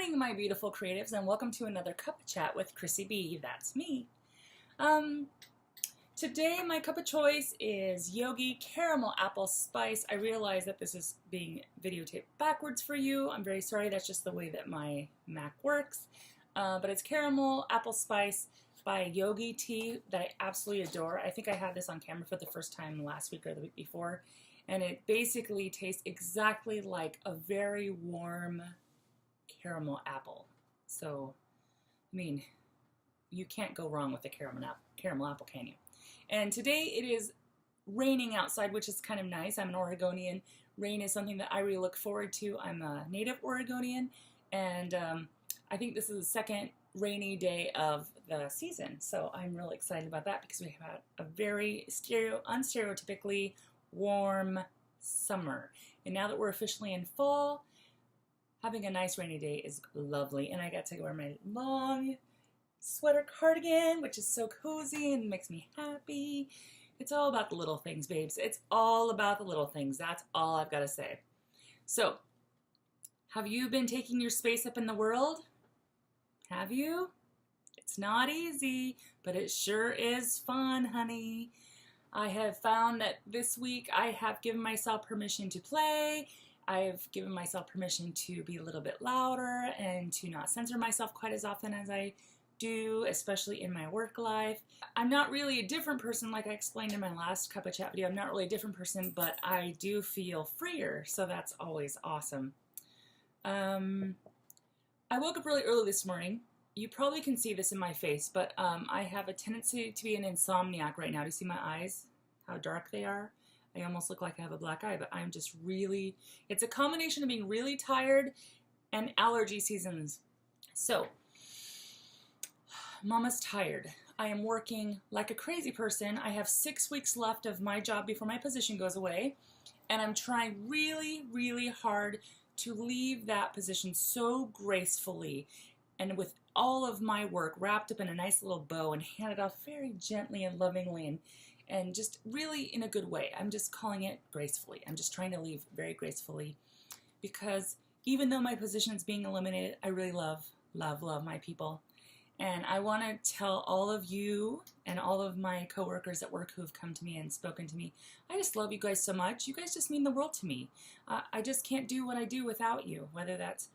morning, my beautiful creatives, and welcome to another Cuppa Chat with Chrissie B. That's me. Today, my cup of choice is Yogi Caramel Apple Spice. I realize that this is being videotaped backwards for you. I'm very sorry, that's just the way that my Mac works. But it's Caramel Apple Spice by Yogi Tea that I absolutely adore. I think I had this on camera for the first time last week or the week before. And it basically tastes exactly like a very warm caramel apple. So, I mean, you can't go wrong with a caramel apple, can you? And today it is raining outside, which is kind of nice. I'm an Oregonian. Rain is something that I really look forward to. I'm a native Oregonian, and I think this is the second rainy day of the season. So I'm really excited about that because we have had a very unstereotypically warm summer. And now that we're officially in fall, having a nice rainy day is lovely. And I got to wear my long sweater cardigan, which is so cozy and makes me happy. It's all about the little things, babes. It's all about the little things. That's all I've got to say. So, have you been taking your space up in the world? Have you? It's not easy, but it sure is fun, honey. I have found that this week I have given myself permission to play. I've given myself permission to be a little bit louder and to not censor myself quite as often as I do, especially in my work life. I'm not really a different person, like I explained in my last Cuppa Chat video. I'm not really a different person, but I do feel freer, so that's always awesome. I woke up really early this morning. You probably can see this in my face, but I have a tendency to be an insomniac right now. Do you see my eyes? How dark they are? I almost look like I have a black eye, but I'm just really, it's a combination of being really tired and allergy seasons. So, Mama's tired. I am working like a crazy person. I have 6 weeks left of my job before my position goes away, and I'm trying really, really hard to leave that position so gracefully and with all of my work wrapped up in a nice little bow and handed off very gently and lovingly and just really in a good way. I'm just calling it gracefully. I'm just trying to leave very gracefully because even though my position is being eliminated, I really love my people. And I want to tell all of you and all of my coworkers at work who have come to me and spoken to me, I just love you guys so much. You guys just mean the world to me. I just can't do what I do without you, whether that's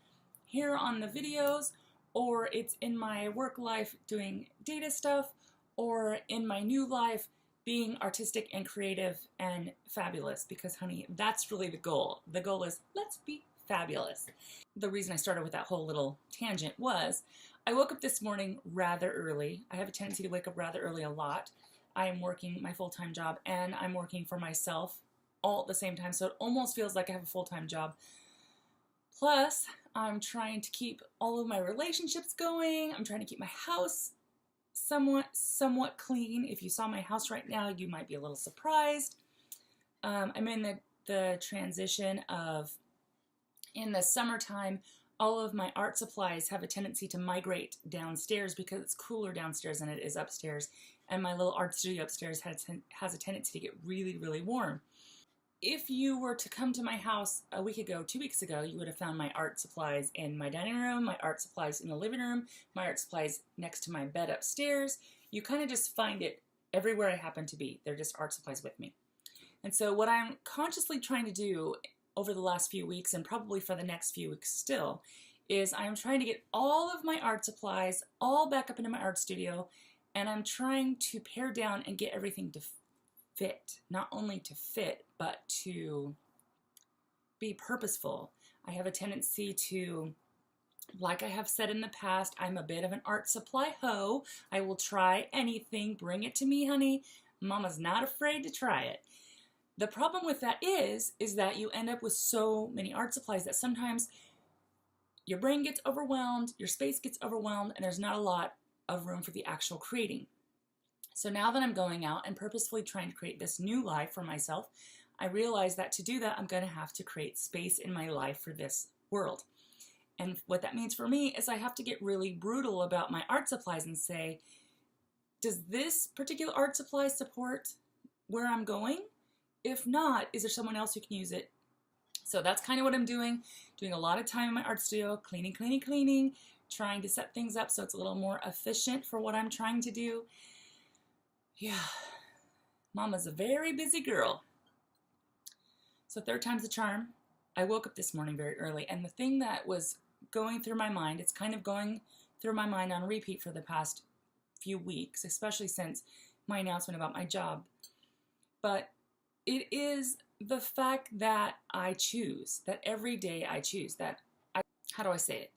here on the videos or it's in my work life doing data stuff or in my new life being artistic and creative and fabulous, because honey, that's really the goal. The goal is let's be fabulous. The reason I started with that whole little tangent was I woke up this morning rather early. I have a tendency to wake up rather early a lot. I am working my full-time job and I'm working for myself all at the same time, so it almost feels like I have a full-time job. Plus, I'm trying to keep all of my relationships going. I'm trying to keep my house somewhat clean. If you saw my house right now, you might be a little surprised. I'm in the transition of, in the summertime, all of my art supplies have a tendency to migrate downstairs because it's cooler downstairs than it is upstairs. And my little art studio upstairs has a tendency to get really, really warm. If you were to come to my house a week ago, 2 weeks ago, you would have found my art supplies in my dining room, my art supplies in the living room, my art supplies next to my bed upstairs. You kind of just find it everywhere I happen to be. They're just art supplies with me. And so what I'm consciously trying to do over the last few weeks, and probably for the next few weeks still, is I'm trying to get all of my art supplies all back up into my art studio, and I'm trying to pare down and get everything to fit. Not only to fit, but to be purposeful. I have a tendency to, like I have said in the past, I'm a bit of an art supply hoe. I will try anything. Bring it to me, honey. Mama's not afraid to try it. The problem with that is that you end up with so many art supplies that sometimes your brain gets overwhelmed, your space gets overwhelmed, and there's not a lot of room for the actual creating. So now that I'm going out and purposefully trying to create this new life for myself, I realize that to do that, I'm going to have to create space in my life for this world. And what that means for me is I have to get really brutal about my art supplies and say, does this particular art supply support where I'm going? If not, is there someone else who can use it So that's kind of what I'm doing a lot of time in my art studio, cleaning, trying to set things up so it's a little more efficient for what I'm trying to do. Yeah, Mama's a very busy girl. So third time's the charm. I woke up this morning very early, and the thing that was going through my mind, it's kind of going through my mind on repeat for the past few weeks, especially since my announcement about my job. But it is the fact that I choose, that every day I choose, how do I say it?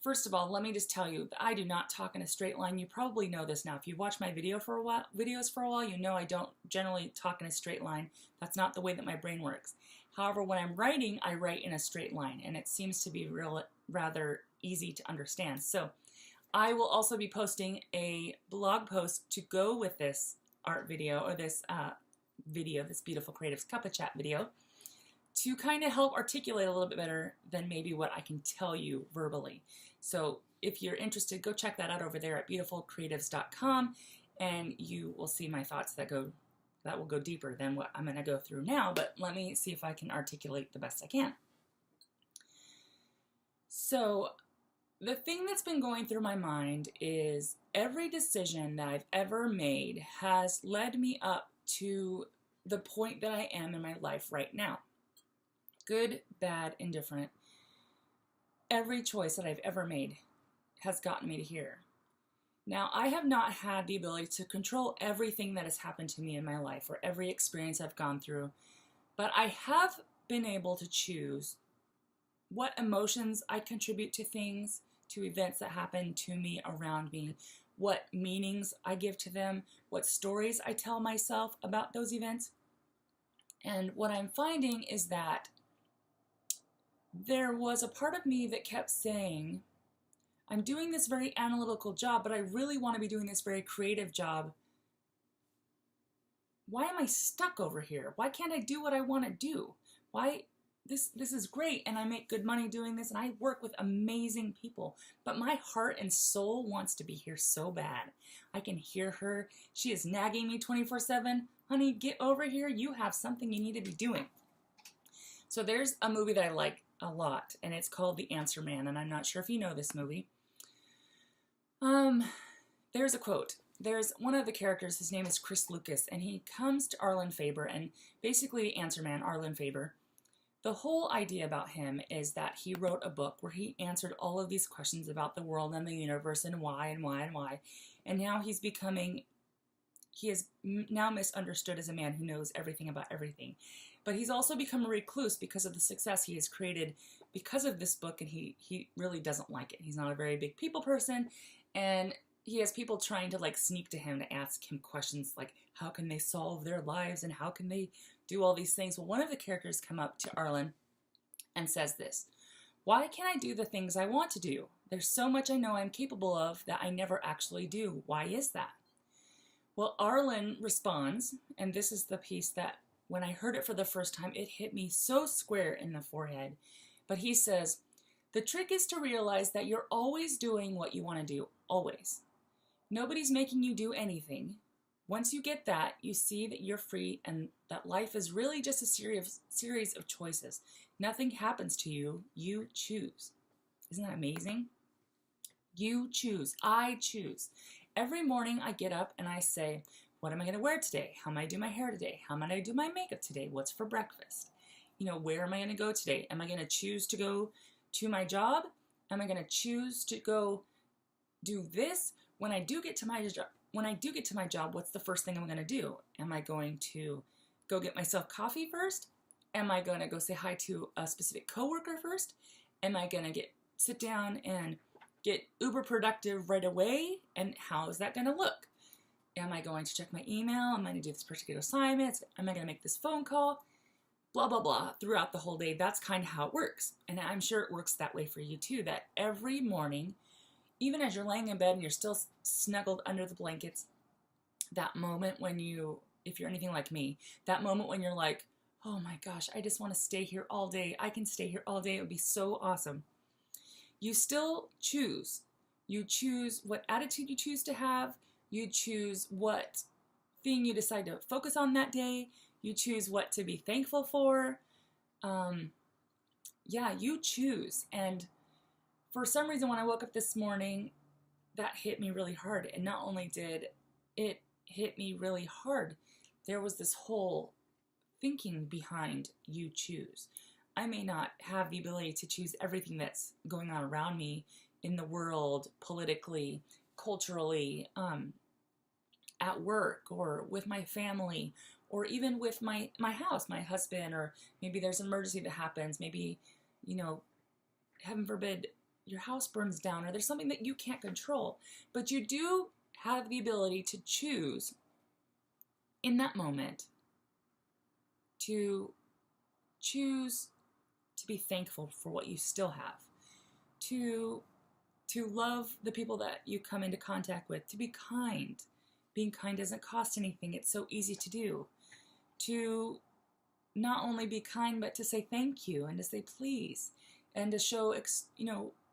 First of all, let me just tell you that I do not talk in a straight line. You probably know this now. If you've watched my videos for a while, you know I don't generally talk in a straight line. That's not the way that my brain works. However, when I'm writing, I write in a straight line, and it seems to be rather easy to understand. So I will also be posting a blog post to go with this art video, or this this beautiful Creatives Cuppa chat video, to kind of help articulate a little bit better than maybe what I can tell you verbally. So if you're interested, go check that out over there at beautifulcreatives.com, and you will see my thoughts that will go deeper than what I'm going to go through now, but let me see if I can articulate the best I can. So the thing that's been going through my mind is every decision that I've ever made has led me up to the point that I am in my life right now. Good, bad, indifferent. Every choice that I've ever made has gotten me to here. Now, I have not had the ability to control everything that has happened to me in my life, or every experience I've gone through, but I have been able to choose what emotions I contribute to things, to events that happen to me, around me, what meanings I give to them, what stories I tell myself about those events. And what I'm finding is that there was a part of me that kept saying, I'm doing this very analytical job, but I really want to be doing this very creative job. Why am I stuck over here? Why can't I do what I want to do? Why? This is great, and I make good money doing this, and I work with amazing people, but my heart and soul wants to be here so bad. I can hear her. She is nagging me 24/7. Honey, get over here. You have something you need to be doing. So there's a movie that I like a lot, and it's called The Answer Man, and I'm not sure if you know this movie. There's a quote. There's one of the characters, his name is Chris Lucas, and he comes to Arlen Faber, and basically the Answer Man, Arlen Faber, the whole idea about him is that he wrote a book where he answered all of these questions about the world and the universe and why and why and why, and now he is now misunderstood as a man who knows everything about everything. But he's also become a recluse because of the success he has created because of this book, and he really doesn't like it. He's not a very big people person, and he has people trying to like sneak to him to ask him questions like, how can they solve their lives and how can they do all these things? Well, one of the characters come up to Arlen and says this: why can't I do the things I want to do? There's so much I know I'm capable of that I never actually do. Why is that? Well, Arlen responds, and this is the piece that when I heard it for the first time, it hit me so square in the forehead. But he says, the trick is to realize that you're always doing what you want to do, always. Nobody's making you do anything. Once you get that, you see that you're free and that life is really just a series of choices. Nothing happens to you. You choose. Isn't that amazing? You choose. I choose. Every morning I get up and I say, what am I going to wear today? How am I going to do my hair today? How am I going to do my makeup today? What's for breakfast? You know, where am I going to go today? Am I going to choose to go to my job? Am I going to choose to go do this? When I do get to my job, what's the first thing I'm going to do? Am I going to go get myself coffee first? Am I going to go say hi to a specific coworker first? Am I going to sit down and get uber productive right away? And how is that going to look? Am I going to check my email? Am I going to do this particular assignment? Am I going to make this phone call? Blah, blah, blah. Throughout the whole day, that's kind of how it works. And I'm sure it works that way for you too, that every morning, even as you're laying in bed and you're still snuggled under the blankets, that moment when if you're anything like me, that moment when you're like, oh my gosh, I just want to stay here all day. I can stay here all day. It would be so awesome. You still choose. You choose what attitude you choose to have. You choose what thing you decide to focus on that day. You choose what to be thankful for. yeah, you choose. And for some reason, when I woke up this morning, that hit me really hard. And not only did it hit me really hard, there was this whole thinking behind you choose. I may not have the ability to choose everything that's going on around me in the world, politically, culturally, at work, or with my family, or even with my house, my husband, or maybe there's an emergency that happens. Maybe, you know, heaven forbid, your house burns down, or there's something that you can't control. But you do have the ability to choose in that moment to choose to be thankful for what you still have, to love the people that you come into contact with, to be kind. Being kind doesn't cost anything. It's so easy to do. To not only be kind, but to say thank you and to say please, and to show,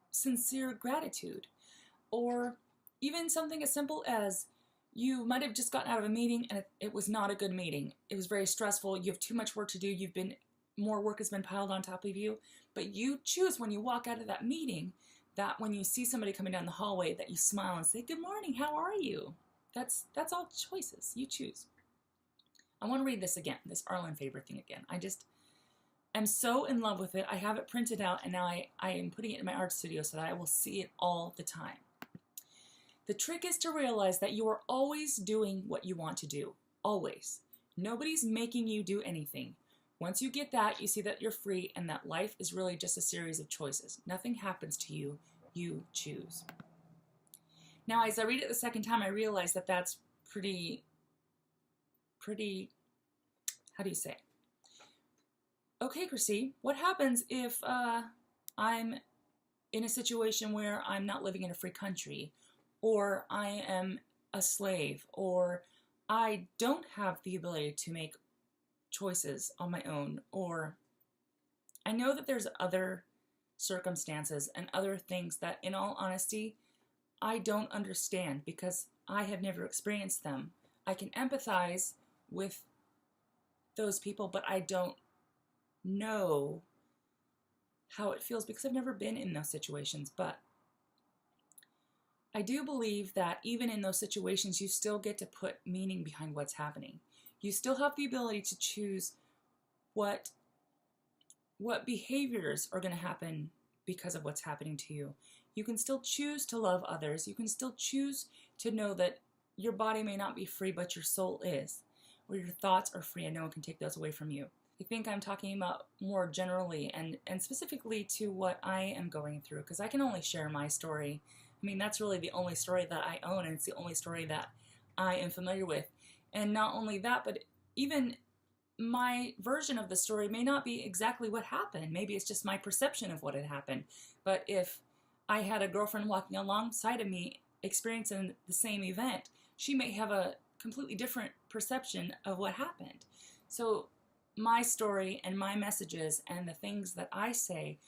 sincere gratitude. Or even something as simple as you might have just gotten out of a meeting and it was not a good meeting. It was very stressful. You have too much work to do. More work has been piled on top of you. But you choose when you walk out of that meeting that when you see somebody coming down the hallway that you smile and say, "Good morning, how are you?" That's all choices. You choose. I want to read this again, this Arlen Faber thing again. I'm so in love with it. I have it printed out, and now I am putting it in my art studio so that I will see it all the time. The trick is to realize that you are always doing what you want to do. Always. Nobody's making you do anything. Once you get that, you see that you're free and that life is really just a series of choices. Nothing happens to you. You choose. Now, as I read it the second time, I realize that that's pretty, how do you say? Okay, Chrissie, what happens if I'm in a situation where I'm not living in a free country, or I am a slave, or I don't have the ability to make choices on my own, or I know that there's other circumstances and other things that, in all honesty, I don't understand because I have never experienced them. I can empathize with those people, but I don't know how it feels because I've never been in those situations. But I do believe that even in those situations, you still get to put meaning behind what's happening. You still have the ability to choose what behaviors are going to happen because of what's happening to you. You can still choose to love others. You can still choose to know that your body may not be free, but your soul is, or your thoughts are free and no one can take those away from you. I think I'm talking about more generally and specifically to what I am going through, because I can only share my story. I mean, that's really the only story that I own, and it's the only story that I am familiar with. And not only that, but even my version of the story may not be exactly what happened. Maybe it's just my perception of what had happened. But if I had a girlfriend walking alongside of me experiencing the same event, she may have a completely different perception of what happened. So my story and my messages and the things that I say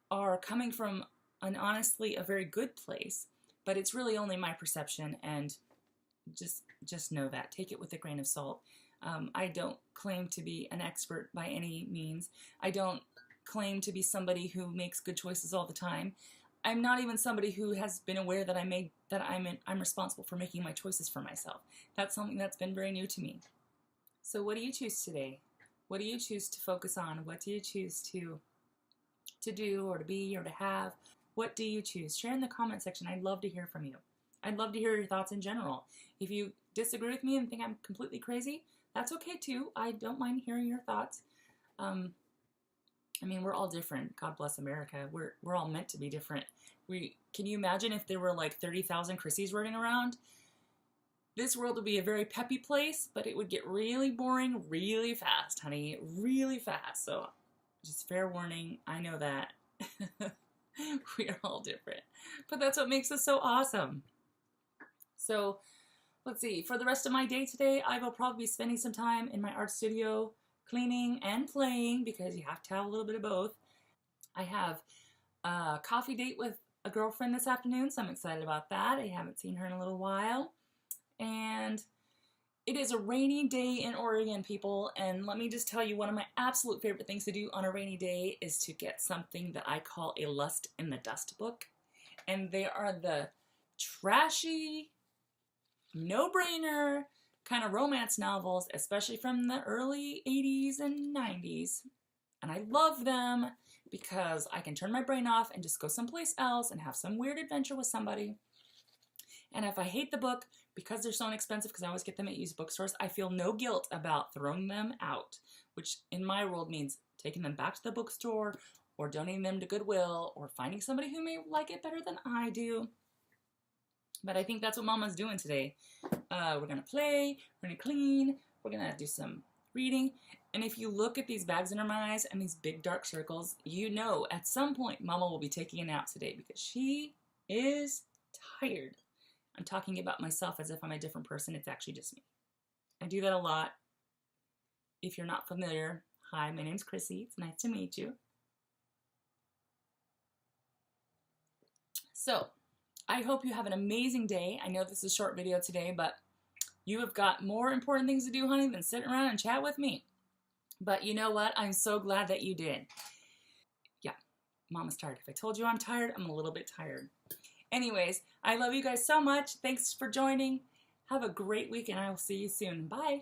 are coming from honestly a very good place, but it's really only my perception, and just know that. Take it with a grain of salt. I don't claim to be an expert by any means. I don't claim to be somebody who makes good choices all the time. I'm not even somebody who has been aware that I'm responsible for making my choices for myself. That's something that's been very new to me. So what do you choose today? What do you choose to focus on? What do you choose to do or to be or to have? What do you choose? Share in the comment section. I'd love to hear from you. I'd love to hear your thoughts in general. If you disagree with me and think I'm completely crazy, that's okay too. I don't mind hearing your thoughts. I mean, we're all different. God bless America. We're all meant to be different. Can you imagine if there were like 30,000 Chrissies running around? This world would be a very peppy place, but it would get really boring really fast, honey. Really fast. So just fair warning. I know that. We are all different. But that's what makes us so awesome. So let's see. For the rest of my day today, I will probably be spending some time in my art studio cleaning and playing, because you have to have a little bit of both. I have a coffee date with a girlfriend this afternoon, so I'm excited about that. I haven't seen her in a little while. And It is a rainy day in Oregon, people, and let me just tell you, one of my absolute favorite things to do on a rainy day is to get something that I call a Lust in the Dust book. And they are the trashy, no-brainer kind of romance novels, especially from the early 80s and 90s. And I love them because I can turn my brain off and just go someplace else and have some weird adventure with somebody. And if I hate the book, because they're so inexpensive, because I always get them at used bookstores, I feel no guilt about throwing them out, which in my world means taking them back to the bookstore or donating them to Goodwill or finding somebody who may like it better than I do. But I think that's what Mama's doing today. We're going to play, we're going to clean, we're going to do some reading. And if you look at these bags under my eyes and these big dark circles, you know at some point Mama will be taking a nap today because she is tired. I'm talking about myself as if I'm a different person. It's actually just me. I do that a lot. If you're not familiar, hi, my name's Chrissie. It's nice to meet you. So, I hope you have an amazing day. I know this is a short video today, but you have got more important things to do, honey, than sit around and chat with me. But you know what? I'm so glad that you did. Yeah, Mama's tired. If I told you I'm tired, I'm a little bit tired. Anyways, I love you guys so much. Thanks for joining. Have a great week, and I will see you soon. Bye.